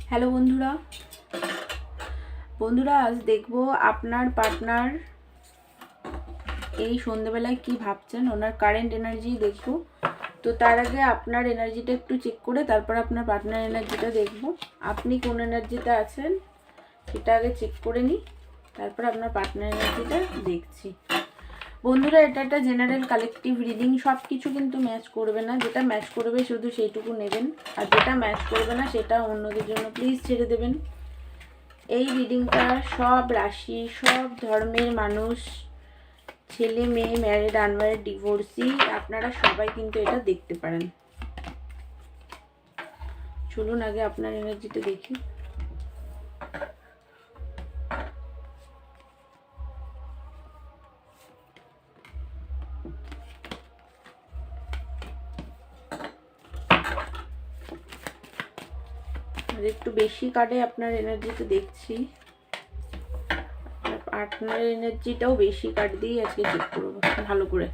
Hello বন্ধুরা, আজ দেখবো আপনার পার্টনার এই সন্ধেবেলায় কি ভাবছেন, ওনার কারেন্ট এনার্জি দেখবো। তো তার আগে আপনার এনার্জিটা একটু চেক করে তারপর আপনার পার্টনার এনার্জিটা দেখবো। আপনি কোন এনার্জিতে আছেন সেটা আগে চেক করে নিই, তারপর আপনার পার্টনার এনার্জিটা দেখছি। বন্ধুরা, এটা একটা জেনারেল কালেকটিভ রিডিং, সব কিছু কিন্তু ম্যাচ করবে না। যেটা ম্যাচ করবে শুধু সেইটুকু নেবেন, আর যেটা ম্যাচ করবে না সেটা অন্যদের জন্য প্লিজ ছেড়ে দেবেন। এই রিডিংটা সব রাশি, সব ধর্মের মানুষ, ছেলে মেয়ে, ম্যারিড, আনম্যারিড, ডিভোর্সি, আপনারা সবাই কিন্তু এটা দেখতে পারেন। চলুন আগে আপনার এনার্জিটা দেখি। একটু বেশি কার্ডে আপনার এনার্জিটা দেখছি, আপনার এনার্জিটাও বেশি কার্ড দিয়ে আজকে চেক করবো ভালো করে।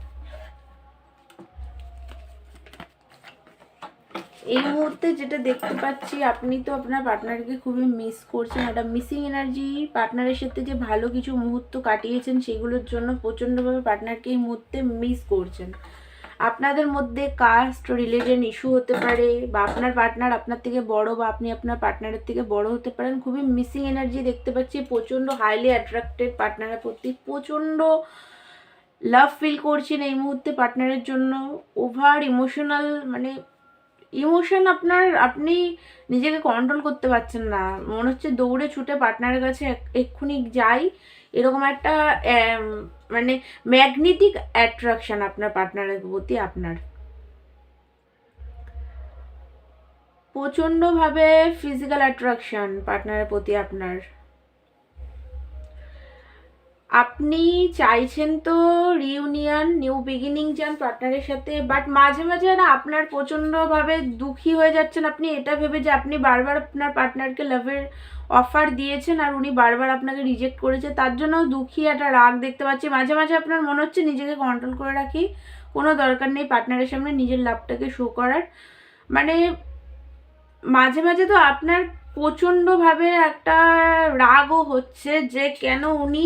এই মুহূর্তে যেটা দেখতে পাচ্ছি, আপনি তো আপনার পার্টনারকে খুবই মিস করছেন। একটা মিসিং এনার্জি, পার্টনারের সাথে যে ভালো কিছু মুহূর্ত কাটিয়েছেন সেগুলোর জন্য প্রচণ্ডভাবে পার্টনারকে এই মুহূর্তে মিস করছেন। আপনাদের মধ্যে কাস্ট রিলিজন ইস্যু হতে পারে, বা আপনার পার্টনার আপনার থেকে বড়, বা আপনি আপনার পার্টনারের থেকে বড় হতে পারেন। খুবই মিসিং এনার্জি দেখতে পাচ্ছি, প্রচণ্ড হাইলি অ্যাট্রাক্টেড পার্টনারের প্রতি, প্রচণ্ড লাভ ফিল করছেন এই মুহূর্তে পার্টনারের জন্য। ওভার ইমোশনাল, মানে ইমোশন আপনি নিজেকে কন্ট্রোল করতে পারছেন না। মনে হচ্ছে দৌড়ে ছুটে পার্টনারের কাছে এক্ষুনি যাই, এরকম একটা মানে ম্যাগনেটিক অ্যাট্রাকশন আপনার পার্টনারের প্রতি। আপনার প্রচণ্ডভাবে ফিজিক্যাল অ্যাট্রাকশন পার্টনারের প্রতি আপনার। আপনি চাইছেন তো রিউনিয়ন, নিউ বিগিনিং চান পার্টনারের সাথে, বাট মাঝে মাঝে না আপনার প্রচণ্ডভাবে দুঃখী হয়ে যাচ্ছেন আপনি এটা ভেবে যে আপনি বারবার আপনার পার্টনারকে লাভের অফার দিয়েছেন আর উনি বারবার আপনাকে রিজেক্ট করেছে, তার জন্য দুঃখী একটা রাগ দেখতে পাচ্ছি। মাঝে মাঝে আপনার মনে হচ্ছে নিজেকে কন্ট্রোল করে রাখি, কোনো দরকার নেই পার্টনারের সামনে নিজের লাভটাকে শো করার। মানে মাঝে মাঝে তো আপনার প্রচণ্ডভাবে একটা রাগও হচ্ছে যে কেন উনি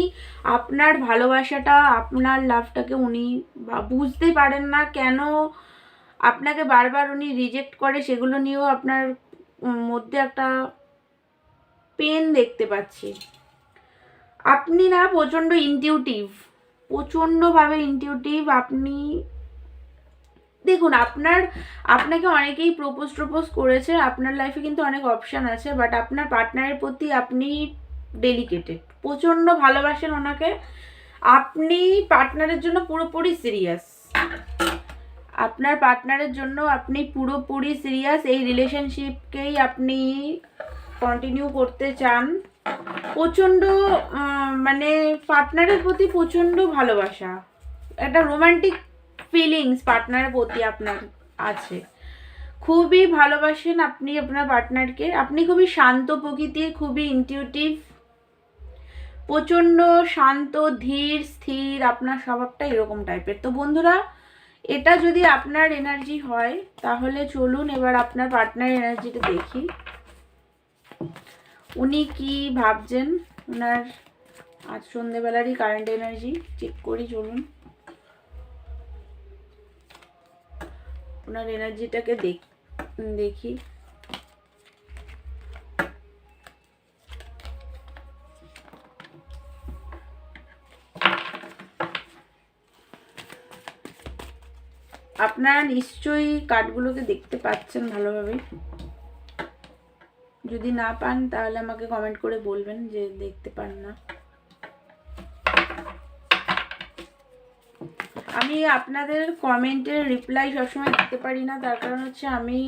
আপনার ভালোবাসাটা, আপনার লাভটাকে উনি বুঝতে পারেন না, কেন আপনাকে বারবার উনি রিজেক্ট করে, সেগুলো নিয়েও আপনার মধ্যে একটা পেন দেখতে পাচ্ছি। আপনি না প্রচণ্ড ইনটিউটিভ, প্রচণ্ডভাবে ইনটিউটিভ আপনি। দেখুন, আপনাকে অনেকেই প্রপোজ করেছে, আপনার লাইফে কিন্তু অনেক অপশান আছে, বাট আপনার পার্টনারের প্রতি আপনি ডেলিকেটেড, প্রচণ্ড ভালোবাসেন ওনাকে। আপনি পার্টনারের জন্য পুরোপুরি সিরিয়াস, আপনার পার্টনারের জন্য আপনি পুরোপুরি সিরিয়াস। এই রিলেশনশিপকেই আপনি কন্টিনিউ করতে চান। প্রচণ্ড মানে পার্টনারের প্রতি প্রচণ্ড ভালোবাসা, একটা রোমান্টিক ফিলিংস পার্টনারের প্রতি আপনার আছে। খুবই ভালোবাসেন আপনি আপনার পার্টনারকে। আপনি খুবই শান্ত প্রকৃতির, খুবই ইনটিউটিভ, প্রচণ্ড শান্ত, ধীর স্থির, আপনার স্বভাবটা এরকম টাইপের। তো বন্ধুরা, এটা যদি আপনার এনার্জি হয় তাহলে চলুন এবার আপনার পার্টনার এনার্জিটা দেখি। উনি কি ভাবছেন, ওনার আজ সন্ধ্যেবেলারই কারেন্ট এনার্জি চেক করি। চলুন ওনার এনার্জিটাকে দেখি। আপনারা নিশ্চয়ই কার্ডগুলোকে দেখতে পাচ্ছেন ভালোভাবে। যদি না পান তাহলে আমাকে কমেন্ট করে বলবেন যে দেখতে পান না। আমি আপনাদের কমেন্টের রিপ্লাই সবসময় দিতে পারি না, তার কারণ হচ্ছে আমি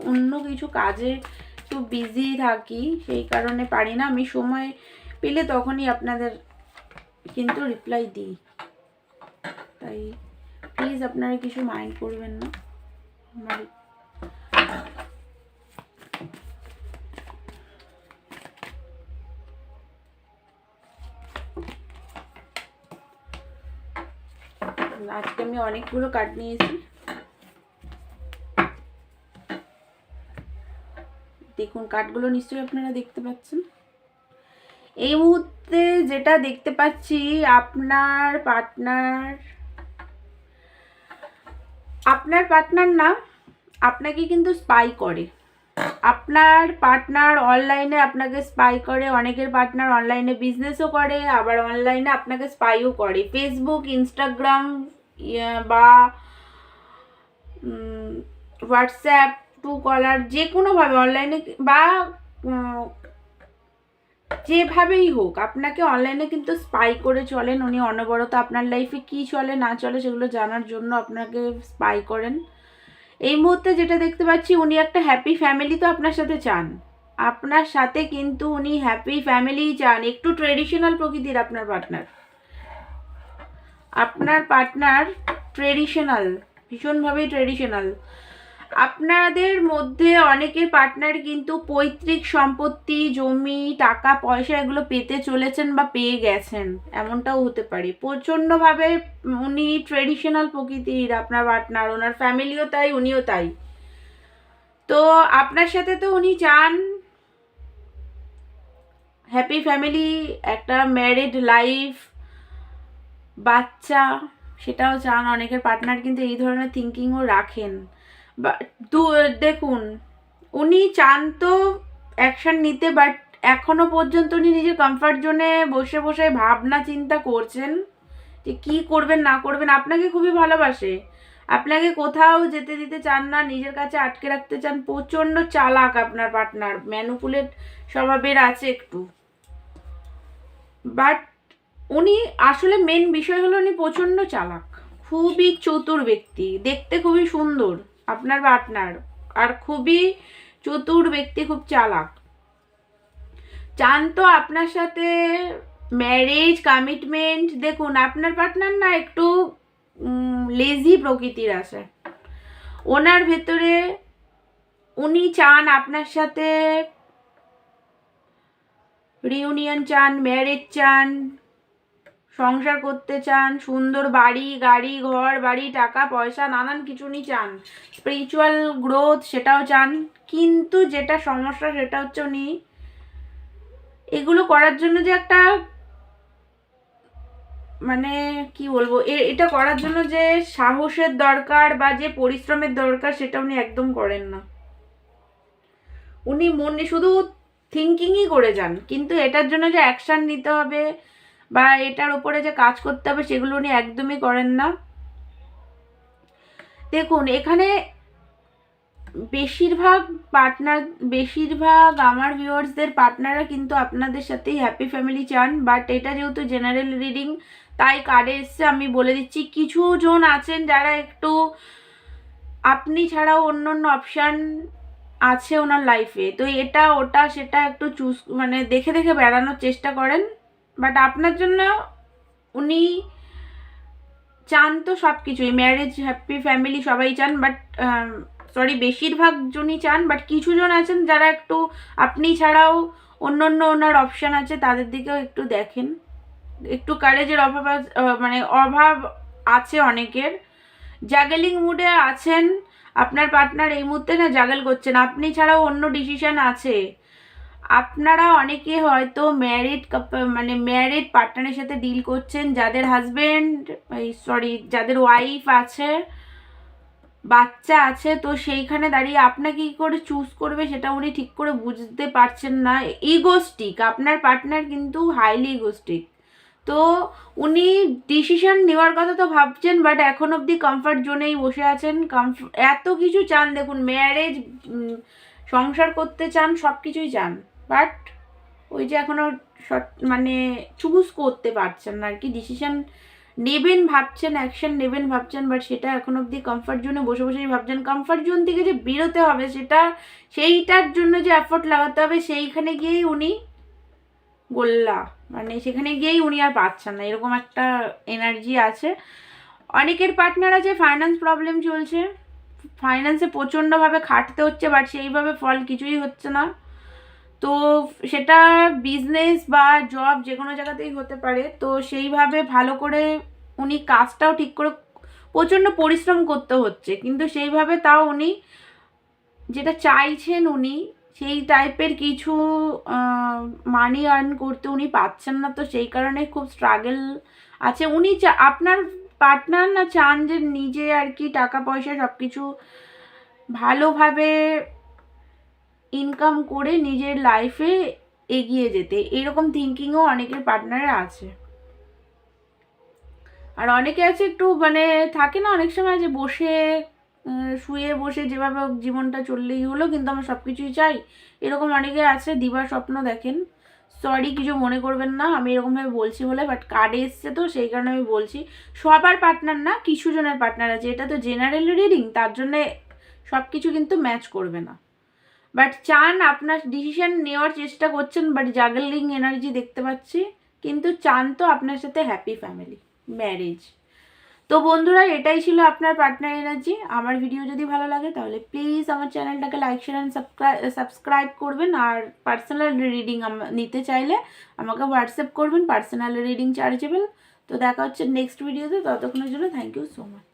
অন্য কিছু কাজে একটু বিজি থাকি, সেই কারণে পারি না। আমি সময় পেলে তখনই আপনাদের কিন্তু রিপ্লাই দিই, তাই প্লিজ আপনারা কিছু মাইন্ড করবেন না। আজকে আমি অনেকগুলো কার্ড নিয়েছি, দেখুন কার্ডগুলো নিশ্চয়ই আপনারা দেখতে পাচ্ছেন। এই মুহূর্তে যেটা দেখতে পাচ্ছি, আপনার পার্টনার না আপনাকে কিন্তু স্পাই করে। আপনার পার্টনার অনলাইনে আপনাকে স্পাই করে। অনেকের পার্টনার অনলাইনে বিজনেসও করে, আবার অনলাইনে আপনাকে স্পাইও করে। ফেসবুক, ইনস্টাগ্রাম বা হোয়াটসঅ্যাপ, ট্রু কলার, যে কোনোভাবে অনলাইনে বা যেভাবেই হোক আপনাকে অনলাইনে কিন্তু স্পাই করে চলেন উনি অনবরত। আপনার লাইফে কি চলে না চলে সেগুলো জানার জন্য আপনাকে স্পাই করেন। এই মুহূর্তে যেটা দেখতে পাচ্ছি, উনি একটা হ্যাপি ফ্যামিলি তো আপনার সাথে চান। আপনার সাথে কিন্তু উনি হ্যাপি ফ্যামিলি চান। একটু ট্রেডিশনাল প্রকৃতির আপনার পার্টনার ট্রেডিশনাল, ভীষণভাবেই ট্রেডিশনাল। আপনাদের মধ্যে অনেকের পার্টনার কিন্তু পৈতৃক সম্পত্তি, জমি, টাকা পয়সা এগুলো পেতে চলেছেন বা পেয়ে গেছেন, এমনটাও হতে পারে। প্রচণ্ডভাবে উনি ট্রেডিশনাল প্রকৃতির আপনার পার্টনার, ওনার ফ্যামিলিও তাই, উনিও তাই। তো আপনার সাথে তো উনি চান হ্যাপি ফ্যামিলি, একটা ম্যারিড লাইফ, বাচ্চা, সেটাও চান। অনেকের পার্টনার কিন্তু এই ধরনের থিঙ্কিংও রাখেন। দেখুন উনি চান তো অ্যাকশন নিতে, বাট এখনো পর্যন্ত উনি নিজের কমফর্ট জোনে বসে বসে ভাবনা চিন্তা করছেন যে কি করবেন না করবেন। আপনাকে খুবই ভালোবাসে, আপনাকে কোথাও যেতে দিতে চান না, নিজের কাছে আটকে রাখতে চান। প্রচণ্ড চালাক আপনার পার্টনার, ম্যানুপুলেট স্বভাবের আছে একটু, বাট উনি আসলে মেন বিষয় হলো উনি প্রচণ্ড চালাক, খুবই চতুর ব্যক্তি, দেখতে খুবই সুন্দর আপনার পার্টনার, আর খুবই চতুর ব্যক্তি, খুব চালাক। চান তো আপনার সাথে ম্যারেজ, কমিটমেন্ট। দেখুন আপনার পার্টনার না একটু লেজি প্রকৃতির আছে ওনার ভেতরে। উনি চান আপনার সাথে রিউনিয়ন চান, ম্যারেজ চান, সংসার করতে চান, সুন্দর বাড়ি, গাড়ি, ঘর বাড়ি, টাকা পয়সা, নানান কিছু উনি চান। স্পিরিচুয়াল গ্রোথ সেটাও চান। কিন্তু যেটা সমস্যা সেটা হচ্ছে উনি এগুলো করার জন্য যে একটা মানে কি বলবো, এটা করার জন্য যে সাহসের দরকার বা যে পরিশ্রমের দরকার সেটা উনি একদম করেন না। উনি মনে শুধু থিঙ্কিংই করে যান, কিন্তু এটার জন্য যে অ্যাকশন নিতে হবে বা এটার উপরে যে কাজ করতে হবে সেগুলো উনি একদমই করেন না। দেখুন এখানে বেশিরভাগ আমার ভিউয়ার্সদের পার্টনাররা কিন্তু আপনাদের সাথেই হ্যাপি ফ্যামিলি চান। বাট এটা যেহেতু জেনারেল রিডিং তাই কার্ডে এসছে, আমি বলে দিচ্ছি কিছু জন আছেন যারা একটু আপনি ছাড়াও অন্য অন্য অপশান আছে ওনার লাইফে, তো এটা ওটা সেটা একটু চুজ মানে দেখে দেখে বেড়ানোর চেষ্টা করেন। বাট আপনার জন্য উনি চান তো সব কিছুই, ম্যারেজ, হ্যাপি ফ্যামিলি সবাই চান, বাট বেশিরভাগ জনই চান। বাট কিছু জন আছেন যারা একটু আপনি ছাড়াও অন্য অন্য ওনার অপশান আছে, তাদের দিকেও একটু দেখেন। একটু কারেজের অভাব আছে অনেকের। জাগেলিং মুডে আছেন আপনার পার্টনার, এই মুহূর্তে না জাগেল করছেন, আপনি ছাড়াও অন্য ডিসিশন আছে। আপনারা অনেকে হয়তো ম্যারিড পার্টনারের সাথে ডিল করছেন, যাদের ওয়াইফ আছে, বাচ্চা আছে। তো সেইখানে দাঁড়িয়ে আপনাকে কী করে চুজ করবে সেটা উনি ঠিক করে বুঝতে পারছেন না। ইগোস্টিক আপনার পার্টনার, কিন্তু হাইলি ইগোস্টিক। তো উনি ডিসিশন নেওয়ার কথা তো ভাবছেন, বাট এখন অবধি কমফর্ট জোনেই বসে আছেন। এত কিছু চান, দেখুন ম্যারেজ, সংসার করতে চান, সব কিছুই চান, বাট ওই যে এখনও চুজ করতে পারছেন না আর কি। ডিসিশন নেবেন ভাবছেন, অ্যাকশন নেবেন ভাবছেন, বাট সেটা এখন অবধি কমফর্ট জোনে বসে বসেই ভাবছেন। কমফর্ট জোন থেকে যে বেরোতে হবে সেইটার জন্য যে এফোর্ট লাগাতে হবে, সেইখানে গিয়েই উনি সেখানে গিয়েই উনি আর পাচ্ছেন না, এরকম একটা এনার্জি আছে। অনেকের পার্টনার আছে ফাইন্যান্স প্রবলেম চলছে, ফাইন্যান্সে প্রচণ্ডভাবে খাটতে হচ্ছে, বাট সেইভাবে ফল কিছুই হচ্ছে না। তো সেটা বিজনেস বা জব যে কোনো জায়গাতেই হতে পারে। তো সেইভাবে ভালো করে উনি কাজটাও ঠিক করে প্রচণ্ড পরিশ্রম করতে হচ্ছে, কিন্তু সেইভাবে তাও উনি যেটা চাইছেন উনি সেই টাইপের কিছু মানি আর্ন করতে উনি পাচ্ছেন না, তো সেই কারণে খুব স্ট্রাগল আছে। উনি আপনার পার্টনার না চান যে নিজে আর কি টাকা পয়সা সব কিছু ভালোভাবে ইনকাম করে নিজের লাইফে এগিয়ে যেতে, এরকম থিঙ্কিংও অনেকের পার্টনারের আছে। আর অনেকে আছে একটু মানে থাকে না অনেক সময় যে বসে শুয়ে বসে যেভাবে হোক জীবনটা চললেই হলো, কিন্তু আমরা সব কিছুই চাই, এরকম অনেকে আছে দিবা স্বপ্ন দেখেন। সরি, কিছু মনে করবেন না আমি এরকমভাবে বলছি বলে, বাট কার্ডে এসছে তো সেই কারণে আমি বলছি। সবার পার্টনার না, কিছু জনের পার্টনার আছে, এটা তো জেনারেল রিডিং, তার জন্যে সব কিছু কিন্তু ম্যাচ করবে না। বাট চান, আপনার ডিসিশন নেওয়ার চেষ্টা করছেন, বাট জাগলিং এনার্জি দেখতে পাচ্ছি, কিন্তু চান তো আপনার সাথে হ্যাপি ফ্যামিলি ম্যারেজ। তো বন্ধুরা, এটাই ছিল আপনার পার্টনার এনার্জি। আমার ভিডিও যদি ভালো লাগে তাহলে প্লিজ আমার চ্যানেলটাকে লাইক শেয়ার অ্যান্ড সাবস্ক্রাইব করবেন। আর পার্সোনাল রিডিং নিতে চাইলে আমাকে হোয়াটসঅ্যাপ করবেন, পার্সোনাল রিডিং চার্জেবল। তো দেখা হচ্ছে নেক্সট ভিডিওতে, ততক্ষণের জন্য থ্যাংক ইউ সো মাচ।